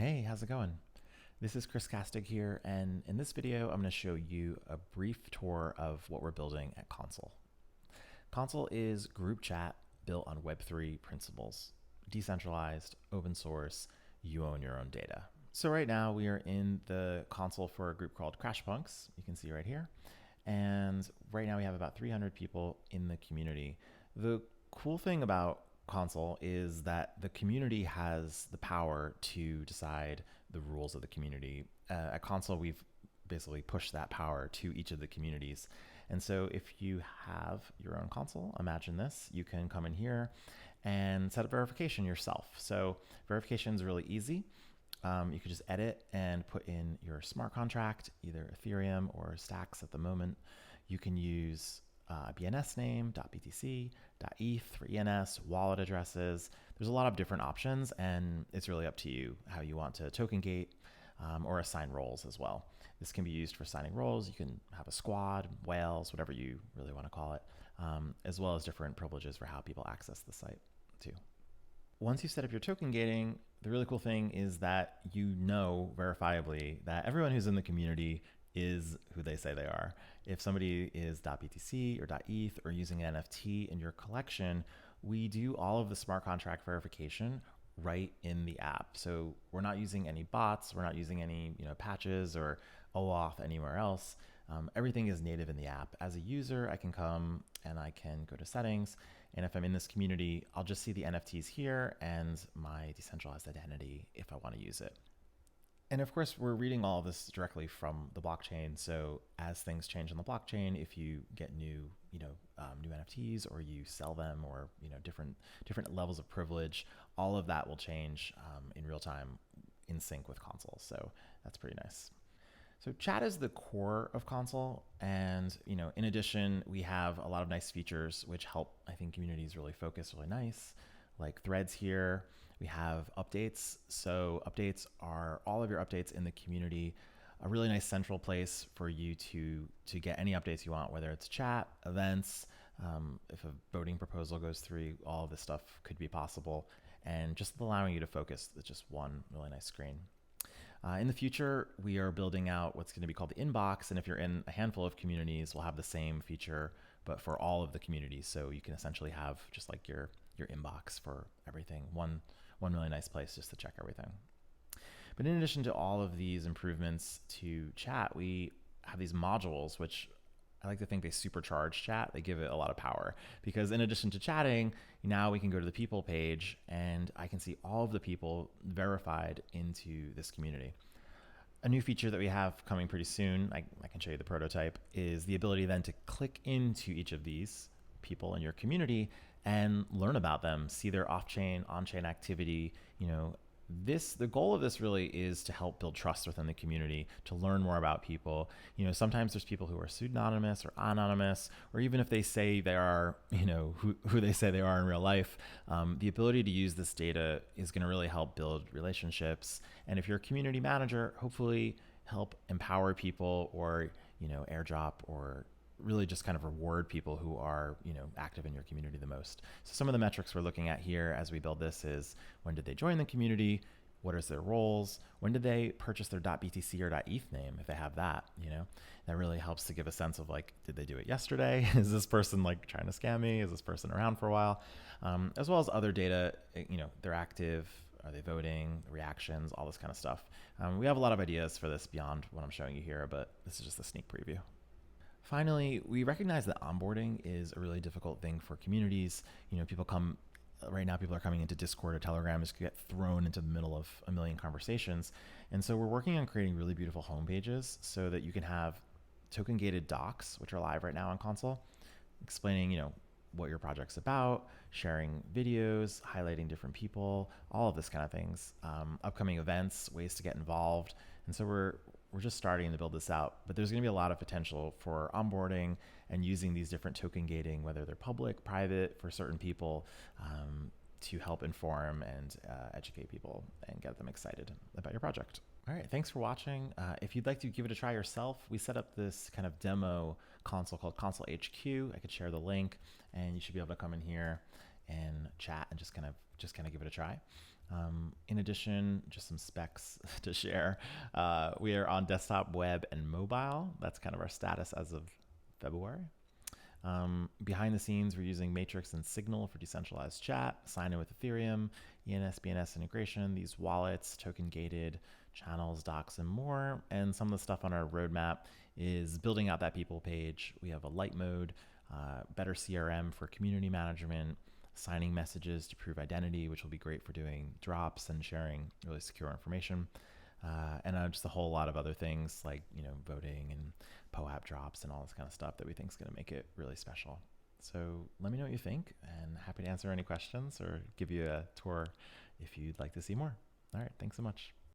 Hey, how's it going? This is Chris Castig here, and in this video, I'm going to show you a brief tour of what we're building at Console. Console is group chat built on Web3 principles, decentralized, open source, you own your own data. So right now we are in the console for a group called CrashPunks, you can see right here. And right now we have about 300 people in the community. The cool thing about Console is that the community has the power to decide the rules of the community. At Console, we've basically pushed that power to each of the communities. And so if you have your own console, imagine this, you can come in here and set up verification yourself. So verification is really easy. You could just edit and put in your smart contract, either Ethereum or Stacks at the moment. You can use BNS name, .btc, .eth for ENS, wallet addresses. There's a lot of different options, and it's really up to you how you want to token gate or assign roles as well. This can be used for assigning roles. You can have a squad, whales, whatever you really want to call it, as well as different privileges for how people access the site too. Once you set up your token gating, the really cool thing is that you know verifiably that everyone who's in the community is who they say they are. If somebody is .btc or .eth or using an NFT in your collection, we do all of the smart contract verification right in the app. So we're not using any bots, we're not using any patches or OAuth anywhere else. Everything is native in the app. As a user, I can come and I can go to settings, and if I'm in this community, I'll just see the NFTs here and my decentralized identity if I want to use it. And of course, we're reading all of this directly from the blockchain. So as things change on the blockchain, if you get new NFTs or you sell them, or different levels of privilege, all of that will change in real time in sync with Console. So that's pretty nice. So chat is the core of Console, and in addition, we have a lot of nice features which help, I think, communities really focus really nice, like threads here. We have updates. So updates are all of your updates in the community, a really nice central place for you to get any updates you want, whether it's chat, events, if a voting proposal goes through, all of this stuff could be possible, and just allowing you to focus with just one really nice screen. In the future, we are building out what's going to be called the inbox, and if you're in a handful of communities, we'll have the same feature, but for all of the communities. So you can essentially have just like your inbox for everything, one really nice place just to check everything. But in addition to all of these improvements to chat, we have these modules, which I like to think they supercharge chat. They give it a lot of power, because in addition to chatting, now we can go to the people page and I can see all of the people verified into this community. A new feature that we have coming pretty soon, I can show you the prototype, is the ability then to click into each of these people in your community and learn about them, see their off-chain, on-chain activity. The goal of this really is to help build trust within the community, to learn more about people. Sometimes there's people who are pseudonymous or anonymous, or even if they say they are, who they say they are in real life, the ability to use this data is going to really help build relationships. And if you're a community manager, hopefully help empower people, or, airdrop, or really just kind of reward people who are active in your community the most. So some of the metrics we're looking at here as we build this is, when did they join the community? What is their roles? When did they purchase their .btc or .eth name, if they have that? That really helps to give a sense of, like, did they do it yesterday? Is this person like trying to scam me? Is this person around for a while? As well as other data, they're active, are they voting, reactions, all this kind of stuff. We have a lot of ideas for this beyond what I'm showing you here, but this is just a sneak preview. Finally, we recognize that onboarding is a really difficult thing for communities. Right now people are coming into Discord or Telegram, just get thrown into the middle of a million conversations. And so we're working on creating really beautiful home pages so that you can have token gated docs, which are live right now on Console, explaining, what your project's about, sharing videos, highlighting different people, all of this kind of things, upcoming events, ways to get involved. And so we're just starting to build this out, but there's going to be a lot of potential for onboarding and using these different token gating, whether they're public, private, for certain people, to help inform and educate people and get them excited about your project. All right, thanks for watching. If you'd like to give it a try yourself, we set up this kind of demo console called Console HQ. I could share the link, and you should be able to come in here and chat and just kind of give it a try. In addition, just some specs to share. We are on desktop, web, and mobile. That's kind of our status as of February. Behind the scenes, we're using Matrix and Signal for decentralized chat, sign in with Ethereum, ENS, BNS integration, these wallets, token gated channels, docs, and more. And some of the stuff on our roadmap is building out that people page. We have a light mode, better CRM for community management, signing messages to prove identity, which will be great for doing drops and sharing really secure information. And just a whole lot of other things like, voting and POAP drops and all this kind of stuff that we think is going to make it really special. So let me know what you think, and happy to answer any questions or give you a tour if you'd like to see more. All right, thanks so much.